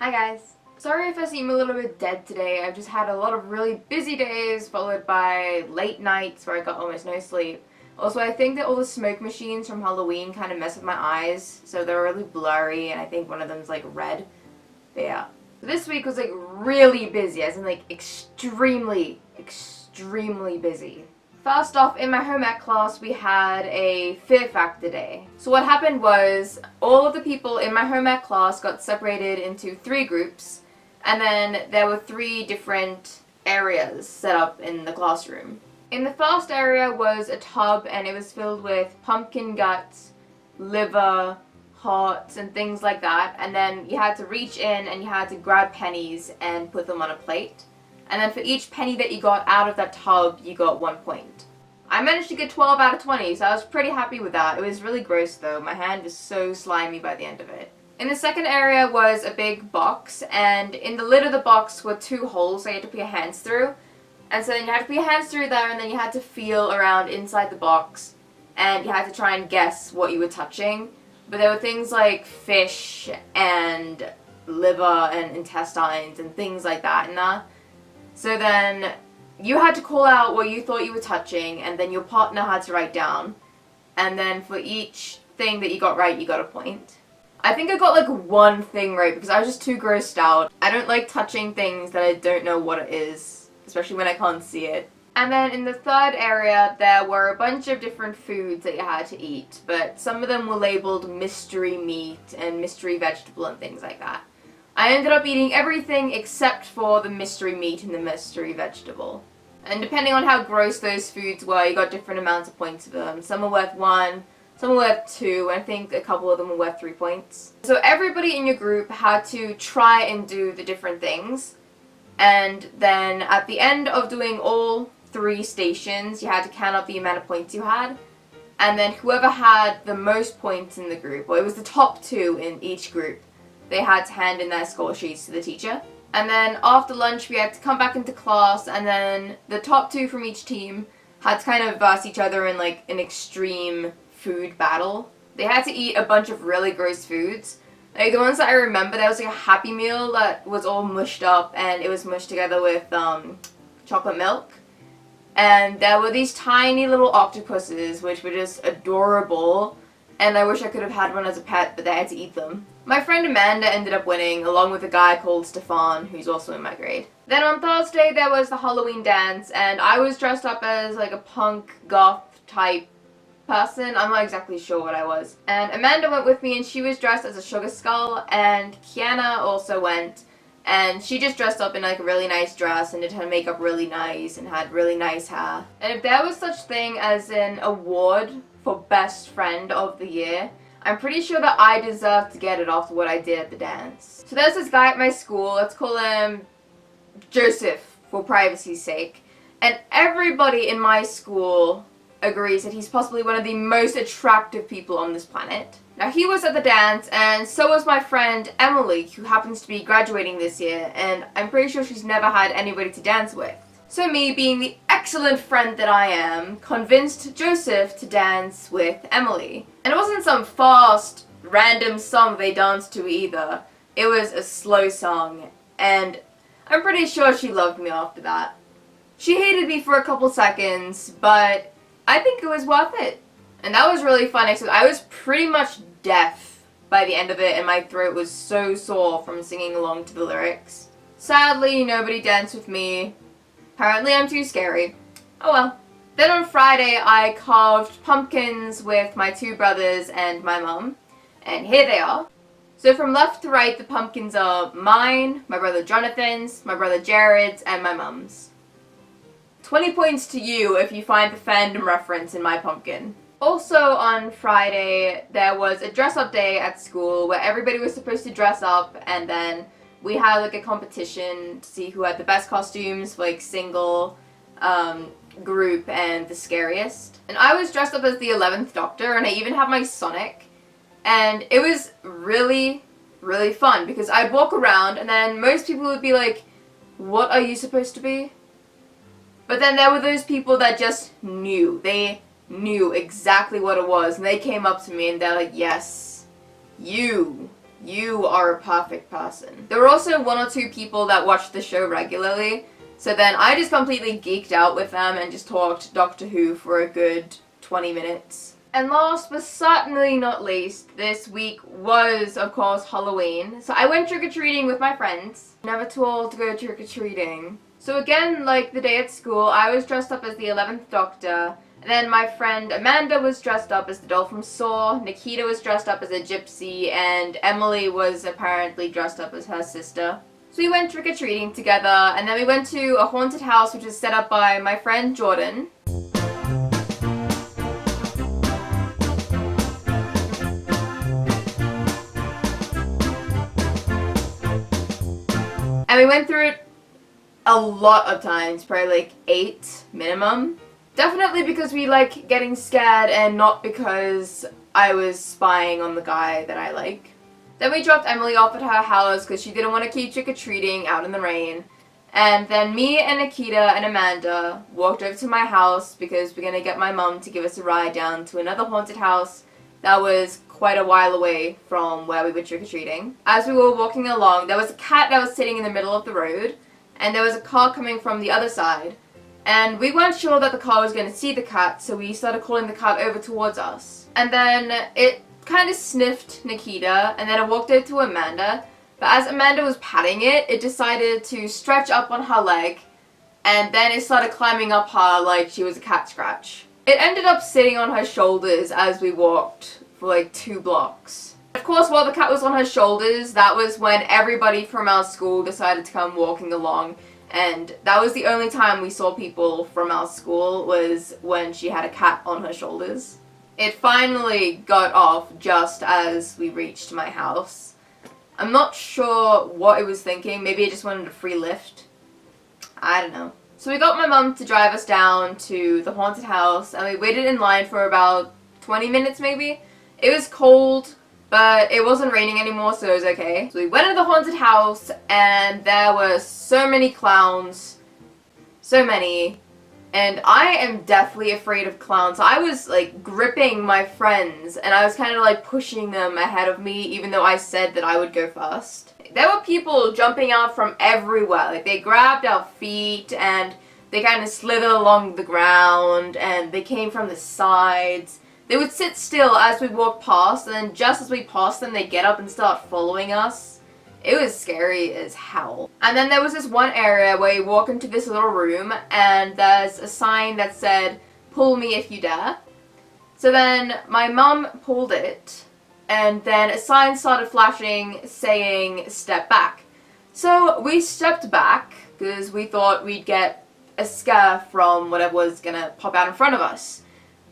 Hi guys. Sorry if I seem a little bit dead today. I've just had a lot of really busy days followed by late nights where I got almost no sleep. Also, I think that all the smoke machines from Halloween kind of mess with my eyes, so they're really blurry, and I think one of them's like red. But yeah. This week was like really busy, as in like extremely busy. First off, in my home ec class, we had a fear factor day. So what happened was, all of the people in my home ec class got separated into 3 groups, and then there were 3 different areas set up in the classroom. In the first area was a tub, and it was filled with pumpkin guts, liver, hearts, and things like that, and then you had to reach in and you had to grab pennies and put them on a plate. And then for each penny that you got out of that tub, you got 1 point. I managed to get 12 out of 20, so I was pretty happy with that. It was really gross though. My hand was so slimy by the end of it. In the second area was a big box, and in the lid of the box were 2 holes that you had to put your hands through. And so then you had to put your hands through there, and then you had to feel around inside the box, and you had to try and guess what you were touching. But there were things like fish and liver and intestines and things like that in there. So then you had to call out what you thought you were touching, and then your partner had to write down. And then for each thing that you got right, you got a point. I think I got like 1 thing right because I was just too grossed out. I don't like touching things that I don't know what it is, especially when I can't see it. And then in the third area, there were a bunch of different foods that you had to eat, but some of them were labeled mystery meat and mystery vegetable and things like that. I ended up eating everything except for the mystery meat and the mystery vegetable. And depending on how gross those foods were, you got different amounts of points for them. Some were worth 1, some were worth 2, and I think a couple of them were worth 3 points. So everybody in your group had to try and do the different things. And then at the end of doing all 3 stations, you had to count up the amount of points you had. And then whoever had the most points in the group, or it was the top 2 in each group, they had to hand in their score sheets to the teacher. And then after lunch we had to come back into class, and then the top 2 from each team had to kind of verse each other in like an extreme food battle. They had to eat a bunch of really gross foods. Like the ones that I remember, there was like a Happy Meal that was all mushed up, and it was mushed together with chocolate milk. And there were these tiny little octopuses which were just adorable, and I wish I could have had one as a pet, but they had to eat them. My friend Amanda ended up winning, along with a guy called Stefan, who's also in my grade. Then on Thursday there was the Halloween dance, and I was dressed up as like a punk goth type person. I'm not exactly sure what I was. And Amanda went with me, and she was dressed as a sugar skull, and Kiana also went, and she just dressed up in like a really nice dress and did her makeup really nice and had really nice hair. And if there was such thing as an award for best friend of the year, I'm pretty sure that I deserve to get it after what I did at the dance. So there's this guy at my school, let's call him Joseph for privacy's sake, and everybody in my school agrees that he's possibly one of the most attractive people on this planet. Now he was at the dance, and so was my friend Emily, who happens to be graduating this year, and I'm pretty sure she's never had anybody to dance with. So me, being the excellent friend that I am, convinced Joseph to dance with Emily. And it wasn't some fast, random song they danced to either. It was a slow song, and I'm pretty sure she loved me after that. She hated me for a couple seconds, but I think it was worth it. And that was really fun, except I was pretty much deaf by the end of it, and my throat was so sore from singing along to the lyrics. Sadly, nobody danced with me. Apparently I'm too scary. Oh well. Then on Friday I carved pumpkins with my 2 brothers and my mum. And here they are. So from left to right, the pumpkins are mine, my brother Jonathan's, my brother Jared's, and my mum's. 20 points to you if you find the fandom reference in my pumpkin. Also on Friday, there was a dress-up day at school where everybody was supposed to dress up, and then we had like a competition to see who had the best costumes for like single, group, and the scariest. And I was dressed up as the 11th Doctor, and I even had my Sonic. And it was really fun because I'd walk around, and then most people would be like, "What are you supposed to be?" But then there were those people that just knew. They knew exactly what it was, and they came up to me and they're like, "Yes, you you are a perfect person. There were also 1 or 2 people that watched the show regularly, so then I just completely geeked out with them and just talked Doctor Who for a good 20 minutes. And last but certainly not least, this week was, of course, Halloween. So I went trick-or-treating with my friends. Never too old to go trick-or-treating. So again, like the day at school, I was dressed up as the 11th Doctor. And then my friend Amanda was dressed up as the doll from Saw. Nikita was dressed up as a gypsy. And Emily was apparently dressed up as her sister. So we went trick-or-treating together. And then we went to a haunted house which was set up by my friend Jordan. And we went through it a lot of times, probably like 8 minimum. Definitely because we like getting scared and not because I was spying on the guy that I like. Then we dropped Emily off at her house because she didn't want to keep trick-or-treating out in the rain. And then me and Nikita and Amanda walked over to my house because we're going to get my mum to give us a ride down to another haunted house that was quite a while away from where we were trick-or-treating. As we were walking along, there was a cat that was sitting in the middle of the road, and there was a car coming from the other side. And we weren't sure that the car was going to see the cat, so we started calling the cat over towards us. And then it kind of sniffed Nikita, and then it walked over to Amanda. But as Amanda was patting it, it decided to stretch up on her leg, and then it started climbing up her like she was a cat scratch. It ended up sitting on her shoulders as we walked for like 2 blocks. Of course, while the cat was on her shoulders, that was when everybody from our school decided to come walking along. And that was the only time we saw people from our school, was when she had a cat on her shoulders. It finally got off just as we reached my house. I'm not sure what it was thinking. Maybe it just wanted a free lift. I don't know. So we got my mum to drive us down to the haunted house, and we waited in line for about 20 minutes maybe. It was cold, but it wasn't raining anymore, so it was okay. So we went to the haunted house, and there were so many clowns. So many. And I am deathly afraid of clowns. So I was like gripping my friends, and I was kind of like pushing them ahead of me, even though I said that I would go first. There were people jumping out from everywhere. Like, they grabbed our feet, and they kind of slithered along the ground, and they came from the sides. They would sit still as we walked past, and then just as we passed them, they'd get up and start following us. It was scary as hell. And then there was this one area where you walk into this little room, and there's a sign that said, "Pull me if you dare." So then my mum pulled it, and then a sign started flashing saying, "Step back." So we stepped back because we thought we'd get a scare from whatever was gonna pop out in front of us.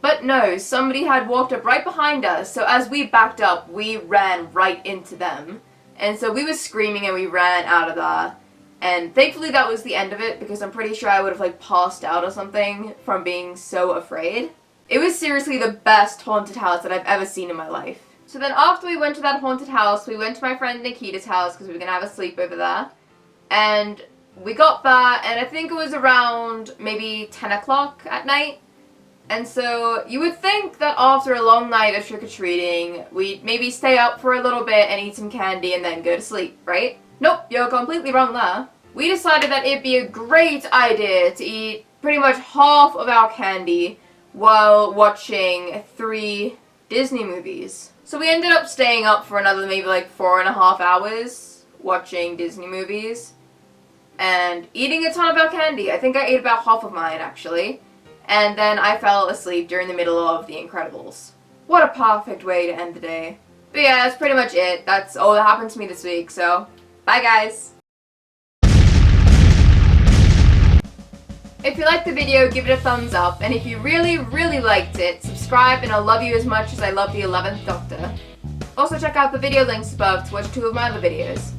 But no, somebody had walked up right behind us, so as we backed up, we ran right into them. And so we were screaming and we ran out of there. And thankfully that was the end of it, because I'm pretty sure I would have like passed out or something from being so afraid. It was seriously the best haunted house that I've ever seen in my life. So then after we went to that haunted house, we went to my friend Nikita's house because we were going to have a sleepover there. And we got there, and I think it was around maybe 10 o'clock at night. And so you would think that after a long night of trick-or-treating, we'd maybe stay up for a little bit and eat some candy and then go to sleep, right? Nope, you're completely wrong there. We decided that it'd be a great idea to eat pretty much half of our candy while watching 3 Disney movies. So we ended up staying up for another maybe like 4.5 hours watching Disney movies and eating a ton of our candy. I think I ate about half of mine actually. And then I fell asleep during the middle of The Incredibles. What a perfect way to end the day. But yeah, that's pretty much it. That's all that happened to me this week, so bye guys! If you liked the video, give it a thumbs up, and if you really, really liked it, subscribe and I'll love you as much as I love the 11th Doctor. Also check out the video links above to watch 2 of my other videos.